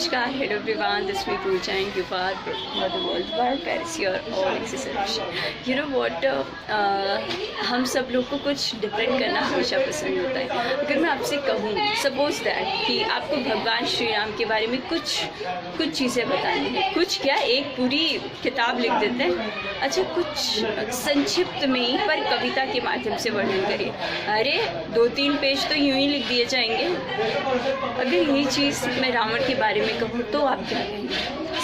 Namaskar, hello everyone. This week we thank you for the world Paris your all acceleration. You know what? हम सब लोग को कुछ different करना हमेशा पसंद होता है. अगर मैं आपसे कहूँ सपोज दैट कि आपको भगवान श्री राम के बारे में कुछ चीज़ें बतानी है, कुछ क्या एक पूरी किताब लिख देते हैं. अच्छा, कुछ संक्षिप्त में ही पर कविता के माध्यम से वर्णन करिए. अरे 2-3 पेज तो यूं ही लिख दिए जाएंगे. अगर यही चीज़ मैं रावण के बारे में कहूँ तो आप क्या कहेंगे?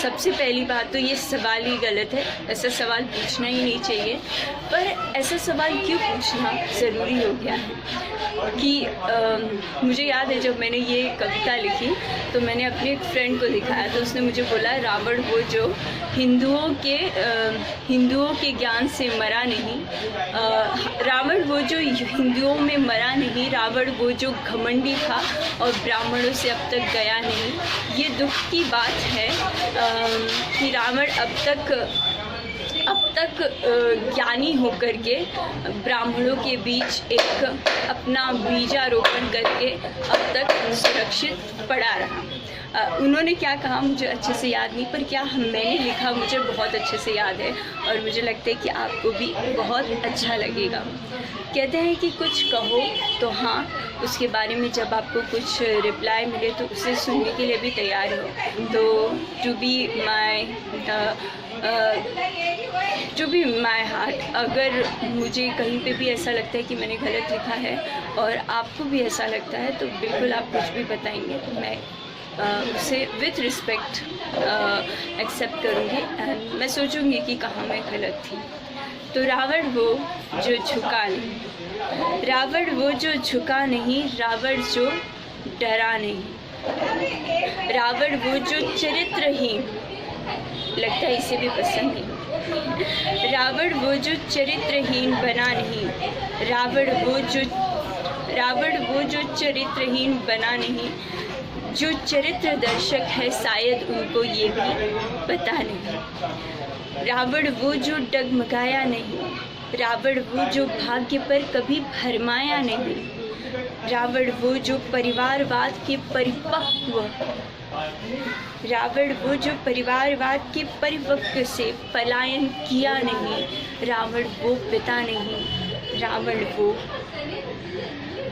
सबसे पहली बात तो ये सवाल ही गलत है. ऐसा सवाल पूछना ही नहीं चाहिए. पर ऐसा सवाल क्यों पूछना ज़रूरी हो गया है कि मुझे याद है जब मैंने ये कविता लिखी तो मैंने अपने एक फ्रेंड को दिखाया तो उसने मुझे बोला रावण वो जो हिंदुओं के ज्ञान से मरा नहीं, रावण वो जो हिंदुओं में मरा नहीं, रावण वो जो घमंडी था और ब्राह्मणों से अब तक गया नहीं. ये दुख की बात है कि रावण अब तक ज्ञानी होकर के ब्राह्मणों के बीच एक अपना बीजारोपण करके अब तक सुरक्षित पड़ा रहा. उन्होंने क्या कहा मुझे अच्छे से याद नहीं, पर क्या मैंने लिखा मुझे बहुत अच्छे से याद है और मुझे लगता है कि आपको भी बहुत अच्छा लगेगा. कहते हैं कि कुछ कहो तो हाँ, उसके बारे में जब आपको कुछ रिप्लाई मिले तो उसे सुनने के लिए भी तैयार हो. तो टू बी माई हार्ट, अगर मुझे कहीं पे भी ऐसा लगता है कि मैंने गलत लिखा है और आपको भी ऐसा लगता है तो बिल्कुल आप कुछ भी बताएंगे तो मैं उसे विथ रिस्पेक्ट एक्सेप्ट करूँगी एंड मैं सोचूंगी कि कहाँ मैं गलत थी. तो रावण वो जो झुका नहीं, रावण वो जो झुका नहीं, रावण जो डरा नहीं, रावण वो जो चरित्रहीन, लगता है इसे भी पसंद नहीं, रावण वो जो चरित्रहीन बना नहीं, रावण वो जो चरित्रहीन बना नहीं. जो चरित्र दर्शक है शायद उनको ये भी पता नहीं. रावण वो जो डगमगाया नहीं, रावण वो जो भाग्य पर कभी भरमाया नहीं, रावण वो जो परिवारवाद के परिपक्व से पलायन किया नहीं, रावण वो पिता नहीं, रावण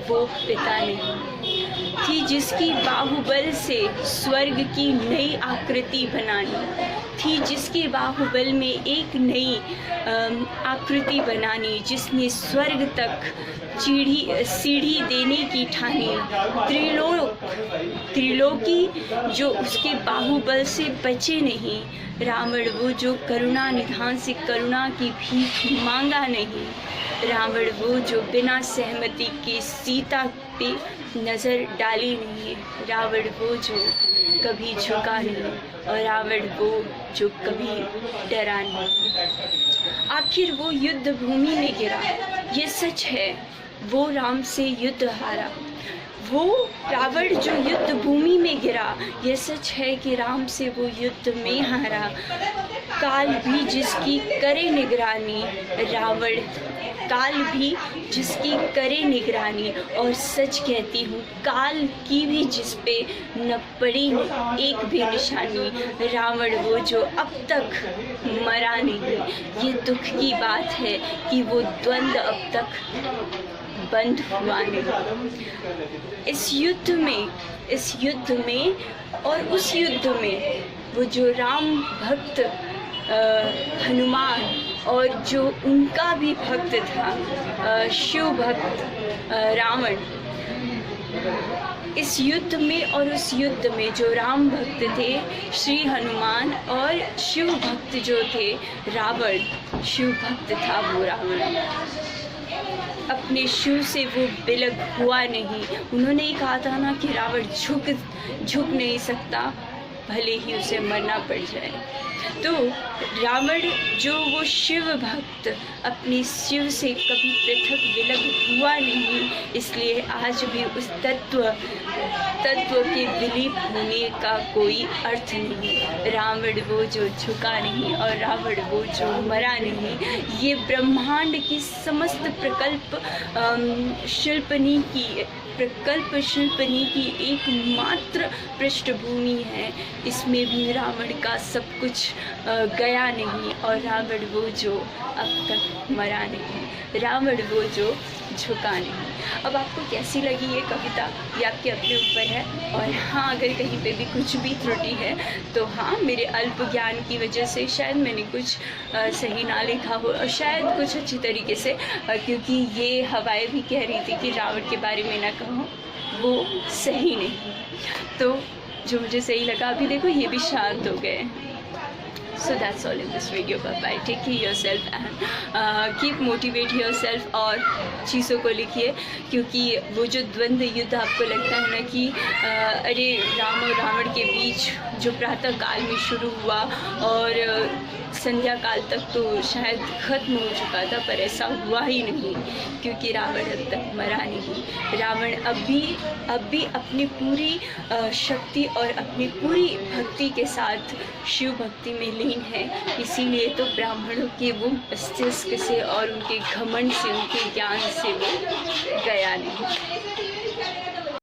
वो पिता नहीं. थी जिसकी बाहुबल से स्वर्ग की नई आकृति बनानी, थी जिसके बाहुबल में एक नई आकृति बनानी, जिसने स्वर्ग तक सीढ़ी देने की ठानी. त्रिलोकी जो उसके बाहुबल से बचे नहीं, रावण वो जो करुणा निधान से करुणा की भीख मांगा नहीं, रावण वो जो बिना सहमति के सीता पे नज़र डाली नहीं, रावण वो जो कभी झुका नहीं और रावण वो जो कभी डरा नहीं. आखिर वो युद्ध भूमि में गिरा, ये सच है वो राम से युद्ध हारा. वो रावण जो युद्ध भूमि में गिरा, ये सच है कि राम से वो युद्ध में हारा. काल भी जिसकी करे निगरानी, रावण काल भी जिसकी करे निगरानी, और सच कहती हूँ काल की भी जिस पे न पड़ी एक भी निशानी, रावण वो जो अब तक मरा नहीं. ये दुख की बात है कि वो द्वंद्व अब तक बंद हुआ नहीं. इस युद्ध में और उस युद्ध में वो जो राम भक्त हनुमान और जो उनका भी भक्त था शिव भक्त रावण, इस युद्ध में और उस युद्ध में जो राम भक्त थे श्री हनुमान और शिव भक्त जो थे रावण, शिव भक्त था वो रावण. अपने शिव से वो बिलग हुआ नहीं. उन्होंने ही कहा था ना कि रावण झुक नहीं सकता भले ही उसे मरना पड़ जाए. तो रावण जो वो शिव भक्त अपने शिव से कभी पृथक विलग हुआ नहीं, इसलिए आज भी उस तत्व के विलीप होने का कोई अर्थ नहीं. रावण वो जो झुका नहीं और रावण वो जो मरा नहीं. ये ब्रह्मांड की समस्त प्रकल्प शिल्पनी की प्रकल्प शिल्पनी की एकमात्र पृष्ठभूमि है, इसमें भी रावण का सब कुछ गया नहीं, और रावण वो जो अब तक मरा नहीं, रावण वो जो झुका नहीं। अब आपको कैसी लगी ये कविता, ये आपके अपने ऊपर है। और हाँ, अगर कहीं पे भी कुछ भी त्रुटि है तो हाँ, मेरे अल्प ज्ञान की वजह से शायद मैंने कुछ सही ना लिखा हो, और शायद कुछ अच्छी तरीके से, क्योंकि ये हवाएं भी कह रही थी कि रावण के बारे में ना कहो, वो सही नहीं। तो जो मुझे सही लगा, अभी देखो ये भी शांत हो गए। So that's all in this video. Bye bye. Take care yourself and keep motivate yourself और चीज़ों को लिखिए, क्योंकि वो जो द्वंद्व युद्ध आपको लगता है ना कि अरे राम और रावण के बीच जो प्रातः काल में शुरू हुआ और संध्या काल तक तो शायद ख़त्म हो चुका था, पर ऐसा हुआ ही नहीं, क्योंकि रावण अब तक मरा नहीं। रावण अब भी अपनी पूरी शक्ति और अपनी पूरी भक्ति के साथ शिव भक्ति में लीन है। इसीलिए तो ब्राह्मणों के वो मस्तिष्क से और उनके घमंड से, उनके ज्ञान से वो गया नहीं।